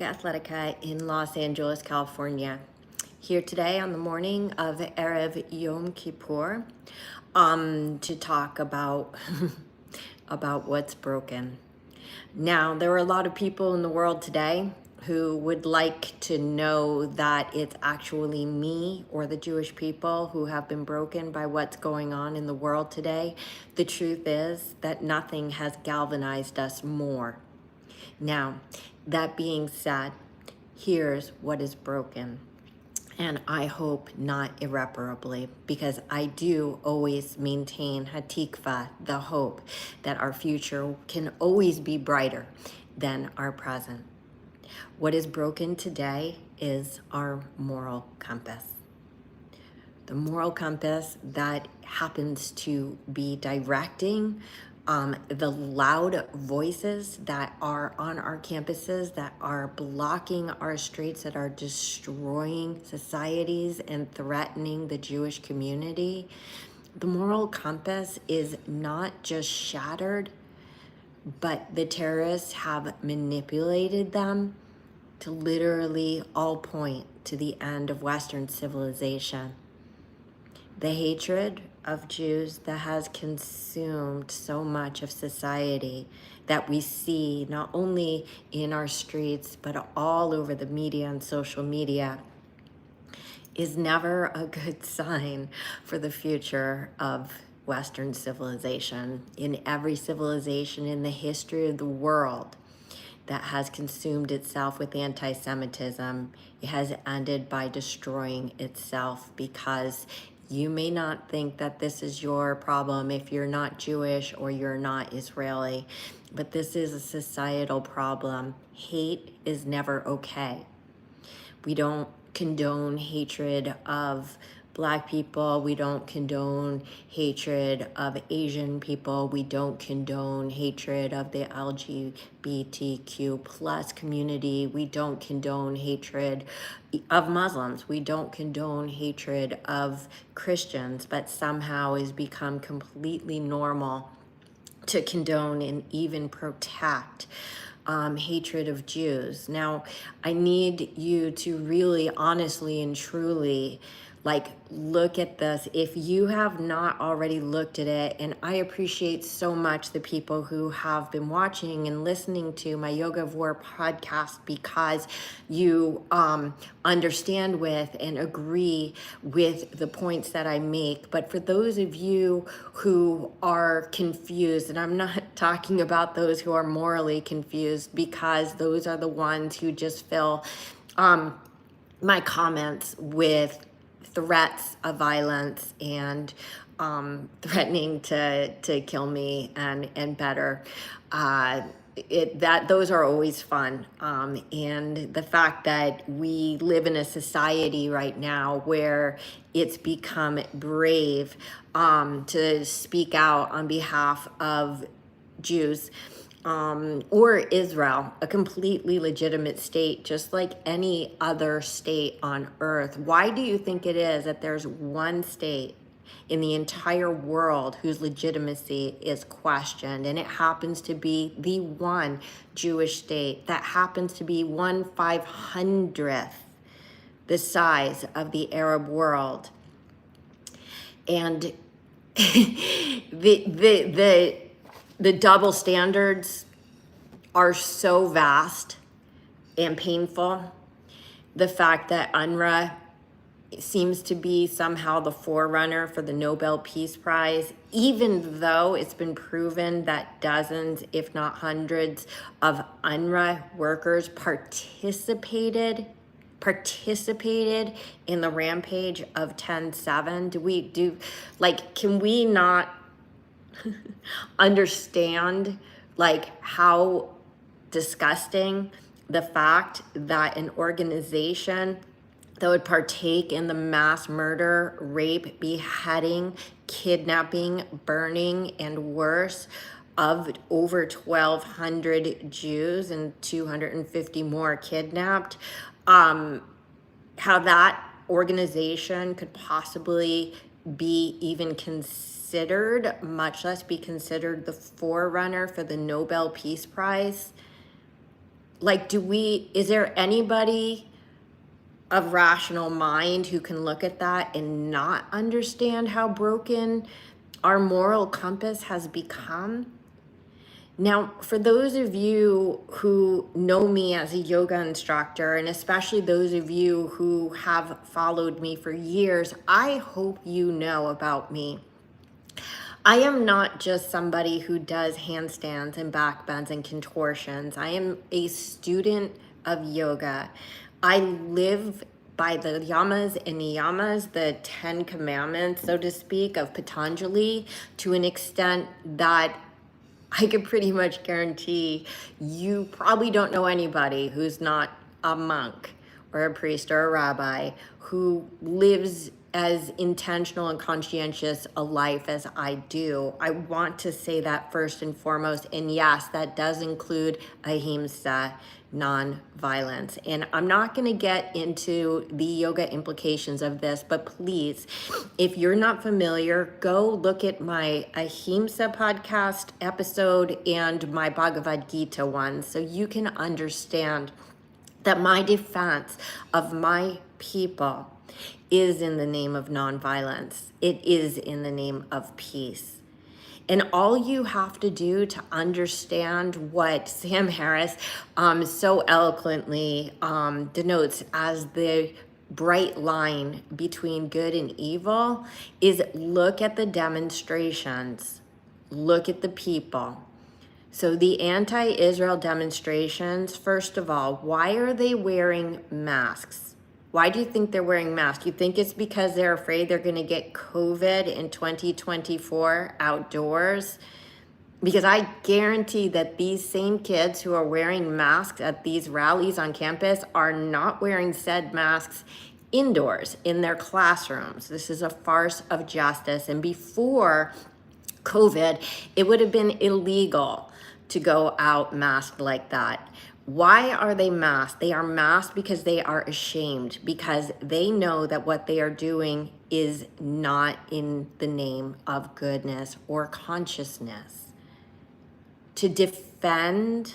Athletica in Los Angeles, California. Here today on the morning of Erev Yom Kippur to talk about about what's broken. Now, there are a lot of people in the world today who would like to know that it's actually me or the Jewish people who have been broken by what's going on in the world today. The truth is that nothing has galvanized us more. Now, that being said, here's what is broken. And I hope not irreparably, because I do always maintain hatikva, the hope that our future can always be brighter than our present. What is broken today is our moral compass. The moral compass that happens to be directing the loud voices that are on our campuses, that are blocking our streets, that are destroying societies and threatening the Jewish community. The moral compass is not just shattered, but the terrorists have manipulated them to literally all point to the end of Western civilization. The hatred of Jews that has consumed so much of society that we see not only in our streets, but all over the media and social media is never a good sign for the future of Western civilization. In every civilization in the history of the world that has consumed itself with anti-Semitism, it has ended by destroying itself, because you may not think that this is your problem if you're not Jewish or you're not Israeli, but this is a societal problem. Hate is never okay. We don't condone hatred of Black people. We don't condone hatred of Asian people. We don't condone hatred of the LGBTQ plus community. We don't condone hatred of Muslims. We don't condone hatred of Christians, but somehow has become completely normal to condone and even protect hatred of Jews. Now, I need you to really honestly and truly look at this if you have not already looked at it. And I appreciate so much the people who have been watching and listening to my Yoga of War podcast, because you understand with and agree with the points that I make. But for those of you who are confused, and I'm not talking about those who are morally confused, because those are the ones who just fill my comments with threats of violence and threatening to kill me and better. Those are always fun. And the fact that we live in a society right now where it's become brave to speak out on behalf of Jews, or Israel, a completely legitimate state, just like any other state on earth. Why do you think it is that there's one state in the entire world whose legitimacy is questioned? And it happens to be the one Jewish state that happens to be 1/500th the size of the Arab world. And the double standards are so vast and painful. The fact that UNRWA seems to be somehow the forerunner for the Nobel Peace Prize, even though it's been proven that dozens, if not hundreds, of UNRWA workers participated in the rampage of 10/7. Can we not understand how disgusting the fact that an organization that would partake in the mass murder, rape, beheading, kidnapping, burning, and worse of over 1,200 Jews and 250 more kidnapped, how that organization could possibly be even considered, much less be considered the forerunner for the Nobel Peace Prize. like, is there anybody of rational mind who can look at that and not understand how broken our moral compass has become? Now, for those of you who know me as a yoga instructor, and especially those of you who have followed me for years, I hope you know about me. I am not just somebody who does handstands and back bends and contortions. I am a student of yoga. I live by the yamas and niyamas, the 10 commandments, so to speak, of Patanjali, to an extent that I could pretty much guarantee you probably don't know anybody who's not a monk or a priest or a rabbi who lives as intentional and conscientious a life as I do. I want to say that first and foremost. And yes, that does include ahimsa, non-violence. And I'm not going to get into the yoga implications of this, but please, if you're not familiar, go look at my ahimsa podcast episode and my Bhagavad Gita one so you can understand that my defense of my people is in the name of nonviolence. It is in the name of peace. And all you have to do to understand what Sam Harris so eloquently denotes as the bright line between good and evil is look at the demonstrations, look at the people. So the anti-Israel demonstrations, first of all, why are they wearing masks? Why do you think they're wearing masks? You think it's because they're afraid they're going to get COVID in 2024 outdoors? Because I guarantee that these same kids who are wearing masks at these rallies on campus are not wearing said masks indoors in their classrooms. This is a farce of justice. And before COVID, it would have been illegal to go out masked like that. Why are they masked? They are masked because they are ashamed, because they know that what they are doing is not in the name of goodness or consciousness. To defend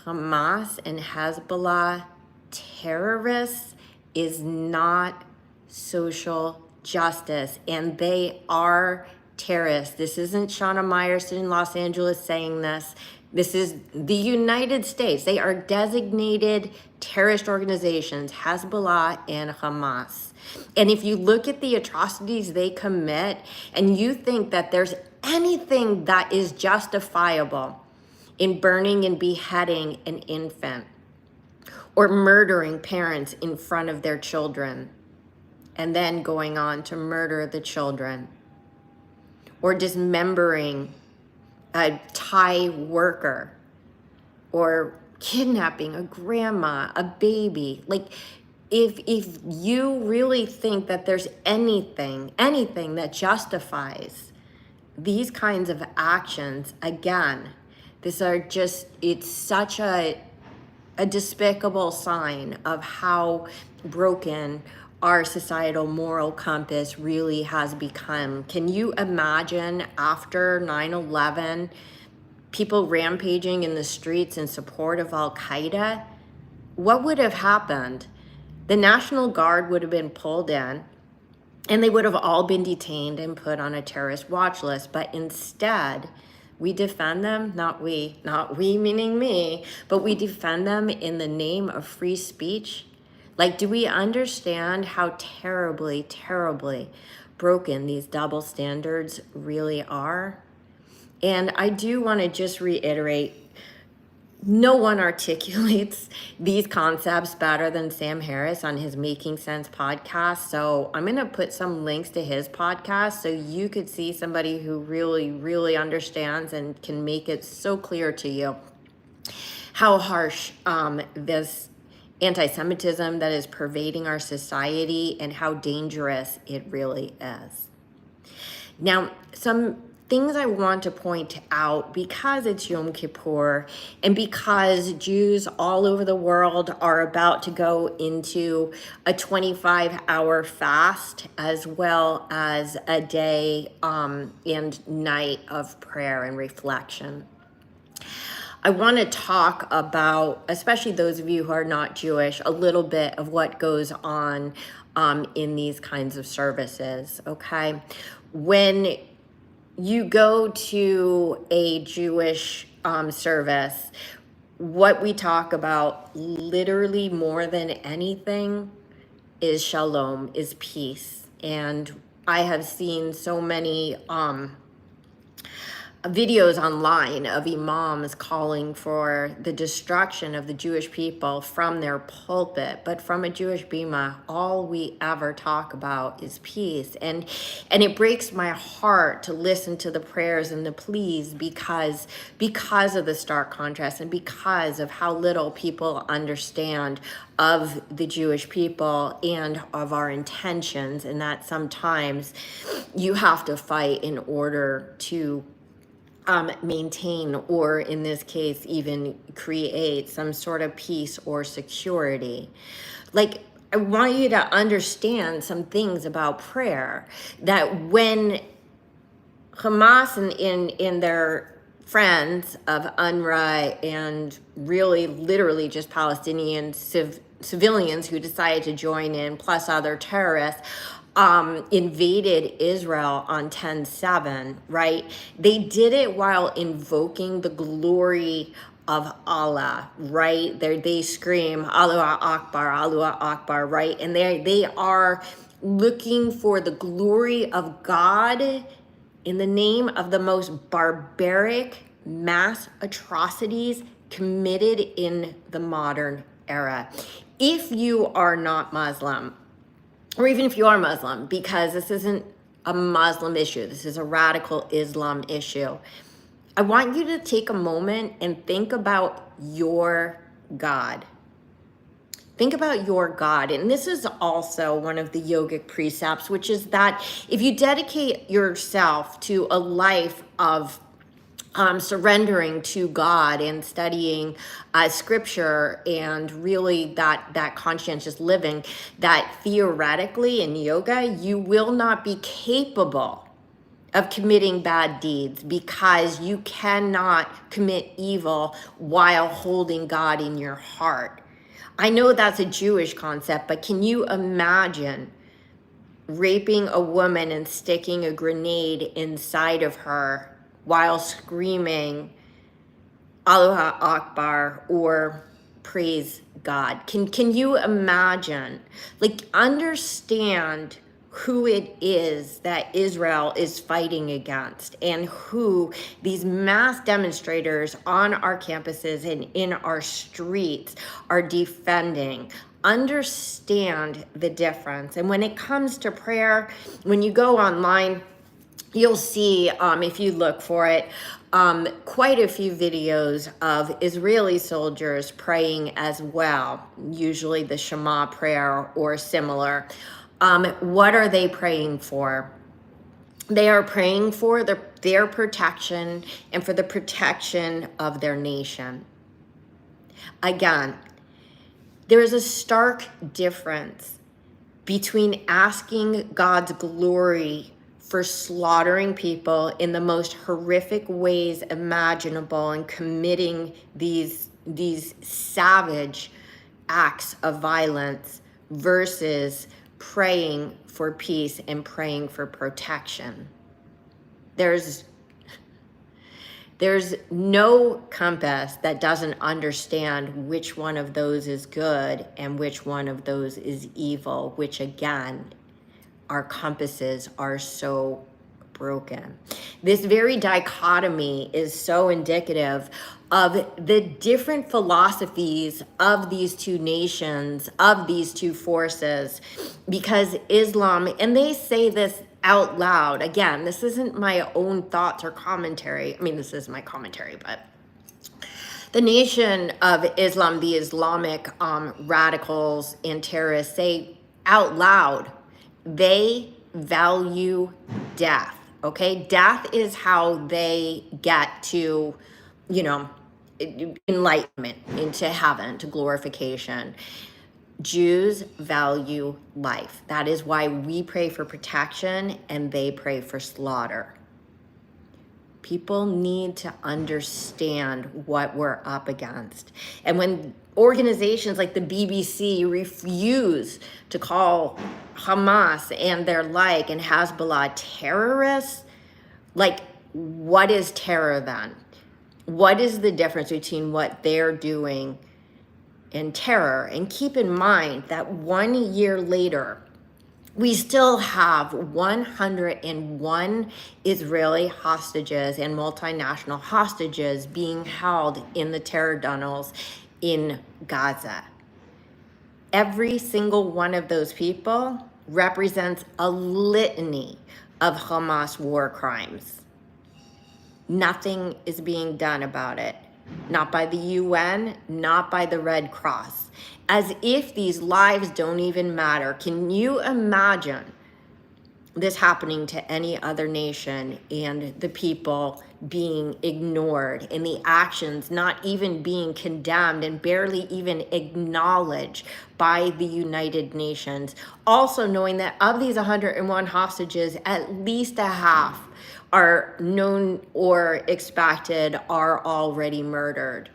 Hamas and Hezbollah terrorists is not social justice, and they are terrorists. This isn't Shana Meyerson in Los Angeles saying this. This is the United States. They are designated terrorist organizations, Hezbollah and Hamas. And if you look at the atrocities they commit and you think that there's anything that is justifiable in burning and beheading an infant or murdering parents in front of their children and then going on to murder the children, or dismembering a Thai worker, or kidnapping a grandma, a baby. Like, if you really think that there's anything that justifies these kinds of actions, again, it's such a despicable sign of how broken our societal moral compass really has become. Can you imagine after 9/11, people rampaging in the streets in support of Al-Qaeda? What would have happened? The National Guard would have been pulled in, and they would have all been detained and put on a terrorist watch list. But instead, we defend them, not we meaning me, but we defend them in the name of free speech. Like, do we understand how terribly, terribly broken these double standards really are? And I do want to just reiterate, no one articulates these concepts better than Sam Harris on his Making Sense podcast. So I'm going to put some links to his podcast so you could see somebody who really, really understands and can make it so clear to you how harsh this antisemitism that is pervading our society and how dangerous it really is. Now, some things I want to point out, because it's Yom Kippur and because Jews all over the world are about to go into a 25-hour fast, as well as a day and night of prayer and reflection. I want to talk about, especially those of you who are not Jewish, a little bit of what goes on in these kinds of services, okay? When you go to a Jewish service, what we talk about literally more than anything is shalom, is peace. And I have seen so many videos online of imams calling for the destruction of the Jewish people from their pulpit, but from a Jewish bima, all we ever talk about is peace. And it breaks my heart to listen to the prayers and the pleas because of the stark contrast and because of how little people understand of the Jewish people and of our intentions, and that sometimes you have to fight in order to maintain, or in this case, even create some sort of peace or security. Like, I want you to understand some things about prayer, that when Hamas in their friends of UNRWA and really literally just Palestinian civilians who decided to join in, plus other terrorists, invaded Israel on 10/7, right? They did it while invoking the glory of Allah, right? They scream, Allah Akbar, Allah Akbar, right? And they are looking for the glory of God in the name of the most barbaric mass atrocities committed in the modern era. If you are not Muslim, or even if you are Muslim, because this isn't a Muslim issue, this is a radical Islam issue, I want you to take a moment and think about your God. Think about your God. And this is also one of the yogic precepts, which is that if you dedicate yourself to a life of surrendering to God and studying scripture and really that conscientious living, that theoretically in yoga, you will not be capable of committing bad deeds, because you cannot commit evil while holding God in your heart. I know that's a Jewish concept, but can you imagine raping a woman and sticking a grenade inside of her while screaming Allah Akbar or praise God? Can you imagine? Like, understand who it is that Israel is fighting against and who these mass demonstrators on our campuses and in our streets are defending. Understand the difference. And when it comes to prayer, when you go online, you'll see, if you look for it, quite a few videos of Israeli soldiers praying as well, usually the Shema prayer or similar. What are they praying for? They are praying for their protection and for the protection of their nation. Again, there is a stark difference between asking God's glory for slaughtering people in the most horrific ways imaginable and committing these savage acts of violence versus praying for peace and praying for protection. There's no compass that doesn't understand which one of those is good and which one of those is evil, which again, our compasses are so broken. This very dichotomy is so indicative of the different philosophies of these two nations, of these two forces, because Islam, and they say this out loud, again, this isn't my own thoughts or commentary. I mean, this is my commentary, but the Nation of Islam, the Islamic radicals and terrorists say out loud, they value death, okay? Death is how they get to, enlightenment, into heaven, to glorification. Jews value life. That is why we pray for protection and they pray for slaughter. People need to understand what we're up against. And when organizations like the BBC refuse to call Hamas and their like and Hezbollah terrorists, like, what is terror then? What is the difference between what they're doing and terror? And keep in mind that 1 year later, we still have 101 Israeli hostages and multinational hostages being held in the terror tunnels in Gaza. Every single one of those people represents a litany of Hamas war crimes. Nothing is being done about it. Not by the UN, not by the Red Cross. As if these lives don't even matter. Can you imagine this happening to any other nation and the people being ignored and the actions not even being condemned and barely even acknowledged by the United Nations? Also knowing that of these 101 hostages, at least a half are known or expected are already murdered.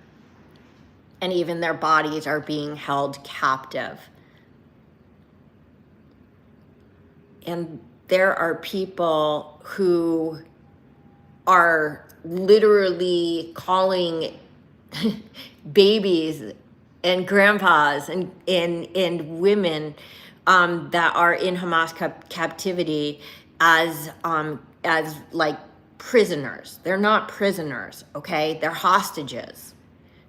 And even their bodies are being held captive. And there are people who are literally calling babies and grandpas and women that are in Hamas captivity as like prisoners. They're not prisoners, okay? They're hostages.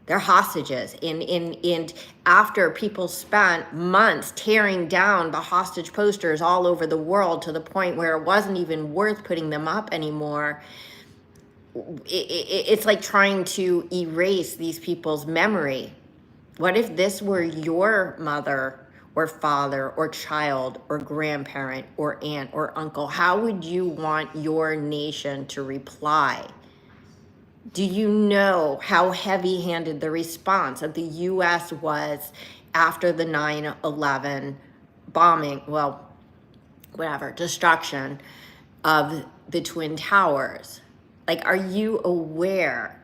They're hostages. And after people spent months tearing down the hostage posters all over the world to the point where it wasn't even worth putting them up anymore, it's like trying to erase these people's memory. What if this were your mother or father or child or grandparent or aunt or uncle? How would you want your nation to reply? Do you know how heavy-handed the response of the U.S. was after the 9/11 bombing, well, whatever, destruction of the Twin Towers? Like, are you aware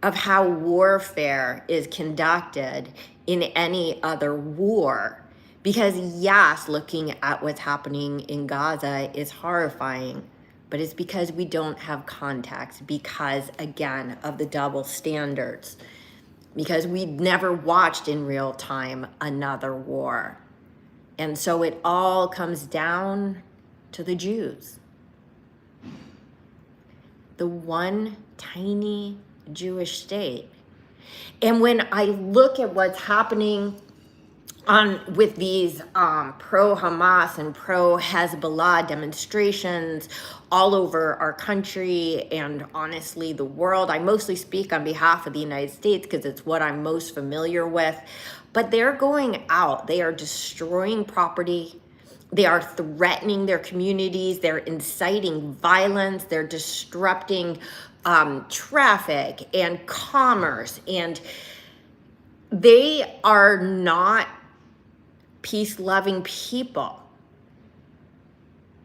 of how warfare is conducted in any other war? Because yes, looking at what's happening in Gaza is horrifying, but it's because we don't have context, because again, of the double standards, because we never watched in real time another war. And so it all comes down to the Jews. The one tiny Jewish state. And when I look at what's happening with these pro-Hamas and pro-Hezbollah demonstrations all over our country and honestly the world, I mostly speak on behalf of the United States because it's what I'm most familiar with, but they're going out, they are destroying property, they are threatening their communities, they're inciting violence, they're disrupting traffic and commerce, and they are not peace-loving people.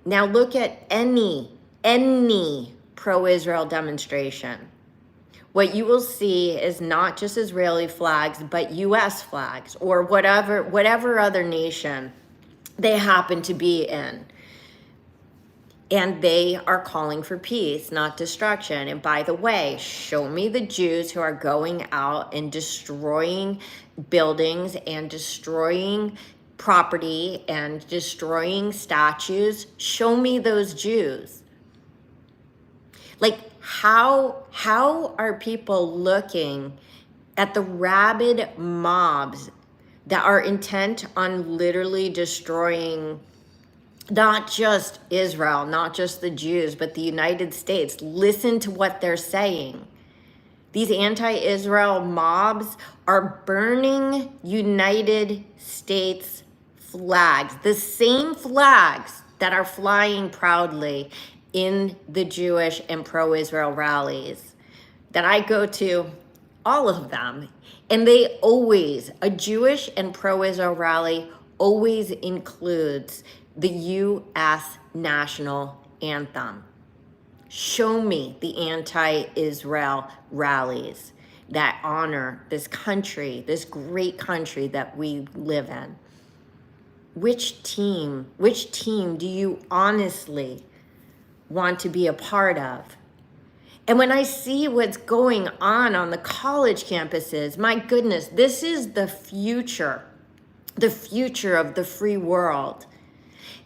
Now look at any pro-Israel demonstration. What you will see is not just Israeli flags, but US flags or whatever other nation they happen to be in. And they are calling for peace, not destruction. And by the way, show me the Jews who are going out and destroying buildings and destroying property and destroying statues. Show me those Jews. Like, how are people looking at the rabid mobs that are intent on literally destroying not just Israel, not just the Jews, but the United States? Listen to what they're saying. These anti-Israel mobs are burning United States flags, the same flags that are flying proudly in the Jewish and pro-Israel rallies that I go to, all of them. And they always, a Jewish and pro-Israel rally always includes the U.S. national anthem. Show me the anti-Israel rallies that honor this country, this great country that we live in. Which team do you honestly want to be a part of? And when I see what's going on the college campuses, my goodness, this is the future of the free world.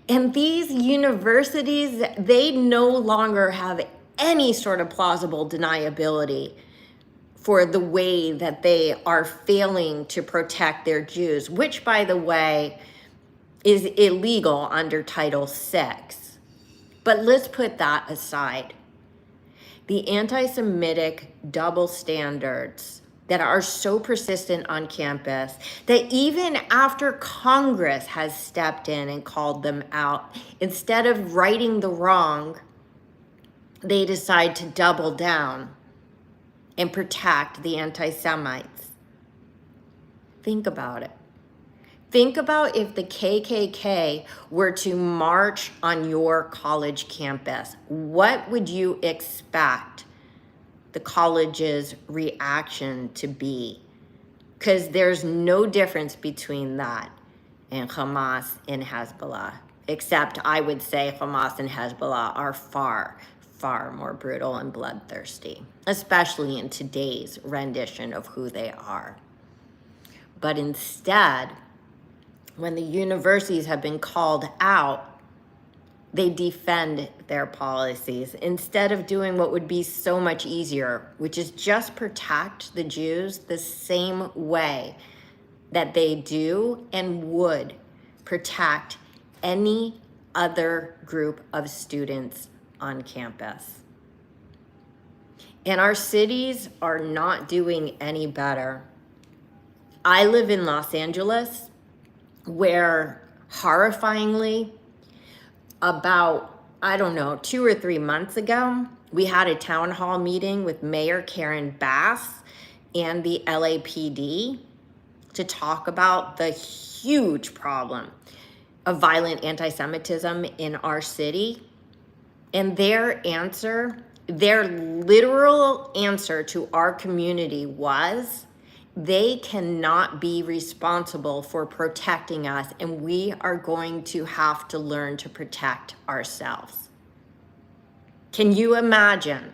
And these universities, they no longer have any sort of plausible deniability for the way that they are failing to protect their Jews, which, by the way, is illegal under Title VI. But let's put that aside. The anti-Semitic double standards that are so persistent on campus that even after Congress has stepped in and called them out, instead of righting the wrong, they decide to double down and protect the anti-Semites. Think about it. Think about if the KKK were to march on your college campus. What would you expect the college's reaction to be? Because there's no difference between that and Hamas and Hezbollah, except I would say Hamas and Hezbollah are far, far more brutal and bloodthirsty, especially in today's rendition of who they are. But instead, when the universities have been called out, they defend their policies instead of doing what would be so much easier, which is just protect the Jews the same way that they do and would protect any other group of students on campus. And our cities are not doing any better. I live in Los Angeles, where horrifyingly, about, 2 or 3 months ago, we had a town hall meeting with Mayor Karen Bass and the LAPD to talk about the huge problem of violent anti-Semitism in our city. And their literal answer to our community was, they cannot be responsible for protecting us, and we are going to have to learn to protect ourselves. Can you imagine?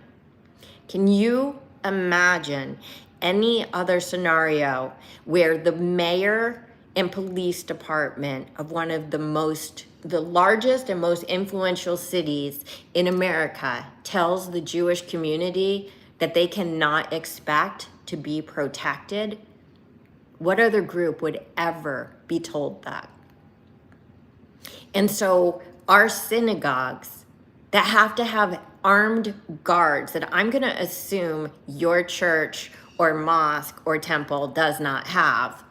Can you imagine any other scenario where the mayor and police department of one of the largest and most influential cities in America tells the Jewish community that they cannot expect to be protected? What other group would ever be told that? And so our synagogues that have to have armed guards that I'm going to assume your church or mosque or temple does not have,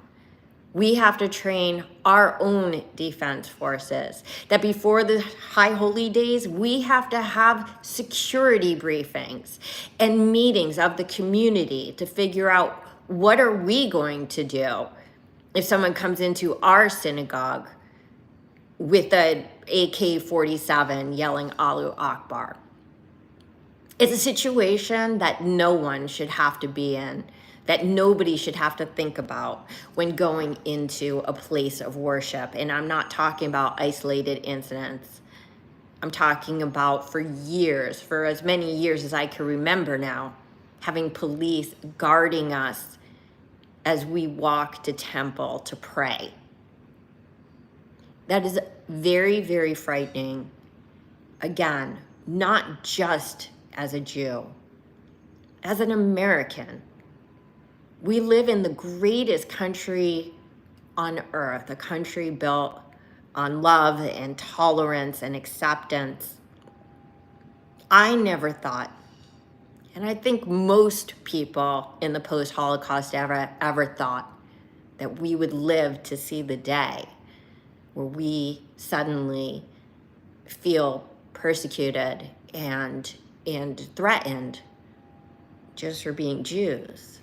we have to train our own defense forces. That before the High Holy Days, we have to have security briefings and meetings of the community to figure out what are we going to do if someone comes into our synagogue with an AK-47 yelling Allahu Akbar. It's a situation that no one should have to be in, that nobody should have to think about when going into a place of worship. And I'm not talking about isolated incidents. I'm talking about for years, for as many years as I can remember now, having police guarding us as we walk to temple to pray. That is very, very frightening. Again, not just as a Jew, as an American. We live in the greatest country on earth, a country built on love and tolerance and acceptance. I never thought, and I think most people in the post-Holocaust era ever thought, that we would live to see the day where we suddenly feel persecuted and threatened just for being Jews.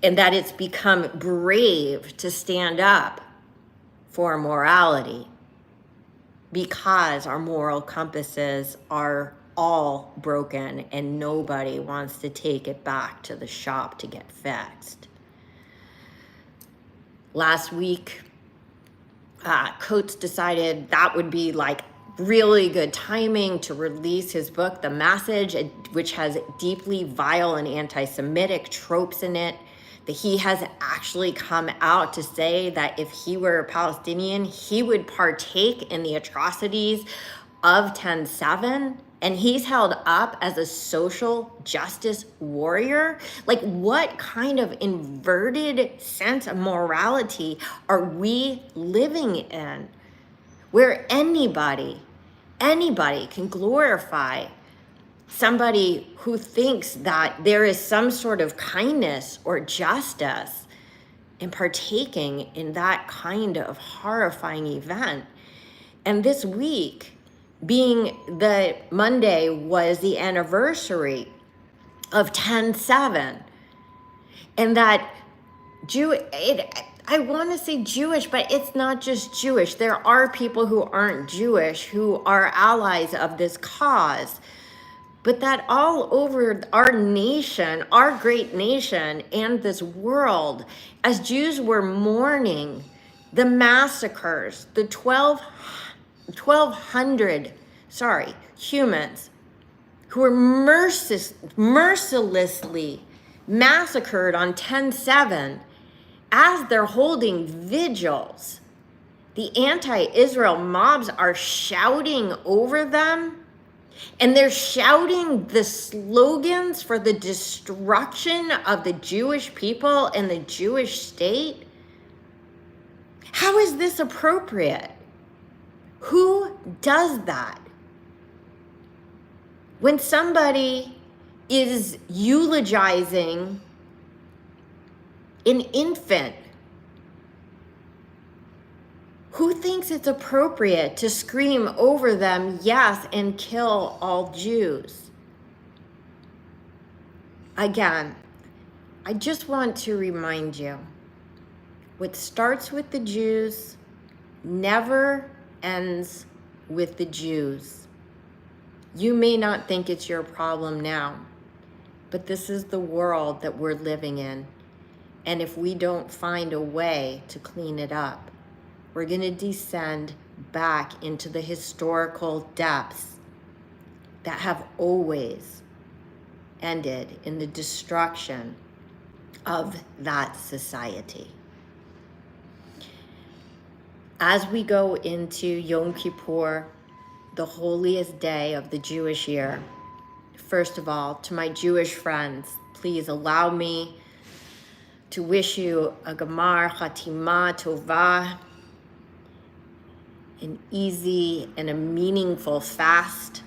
And that it's become brave to stand up for morality because our moral compasses are all broken and nobody wants to take it back to the shop to get fixed. Last week, Coates decided that would be like really good timing to release his book, The Message, which has deeply vile and anti-Semitic tropes in it, that he has actually come out to say that if he were a Palestinian, he would partake in the atrocities of 10/7, and he's held up as a social justice warrior. Like, what kind of inverted sense of morality are we living in, where anybody can glorify somebody who thinks that there is some sort of kindness or justice in partaking in that kind of horrifying event? And this week, being the Monday was the anniversary of 10/7, and that I want to say Jewish, but it's not just Jewish. There are people who aren't Jewish who are allies of this cause, but that all over our nation, our great nation, and this world, as Jews were mourning the massacres, the 1,200 humans who were mercilessly massacred on 10/7, as they're holding vigils, the anti-Israel mobs are shouting over them, and they're shouting the slogans for the destruction of the Jewish people and the Jewish state. How is this appropriate? Who does that? When somebody is eulogizing an infant, who thinks it's appropriate to scream over them, yes, and kill all Jews? Again, I just want to remind you, what starts with the Jews never ends with the Jews. You may not think it's your problem now, but this is the world that we're living in. And if we don't find a way to clean it up, we're going to descend back into the historical depths that have always ended in the destruction of that society. As we go into Yom Kippur, the holiest day of the Jewish year, first of all, to my Jewish friends, please allow me to wish you a Gamar Chatima Tova, an easy and a meaningful fast.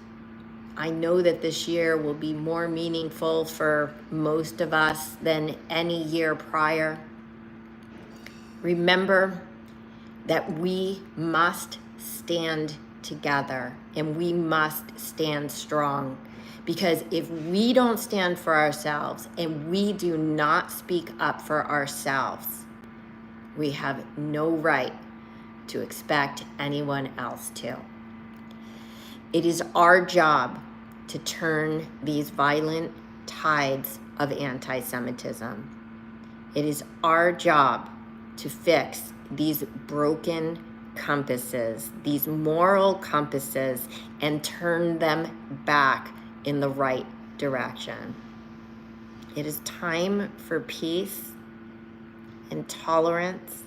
I know that this year will be more meaningful for most of us than any year prior. Remember that we must stand together and we must stand strong, because if we don't stand for ourselves and we do not speak up for ourselves, we have no right to expect anyone else to. It is our job to turn these violent tides of anti-Semitism. It is our job to fix these broken compasses, these moral compasses, and turn them back in the right direction. It is time for peace and tolerance,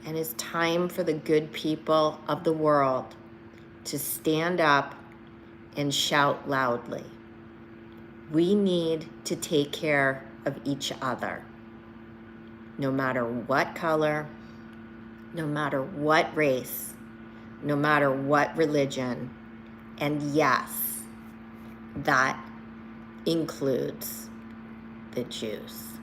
and it's time for the good people of the world to stand up and shout loudly. We need to take care of each other, no matter what color, no matter what race, no matter what religion, and yes, that includes the Jews.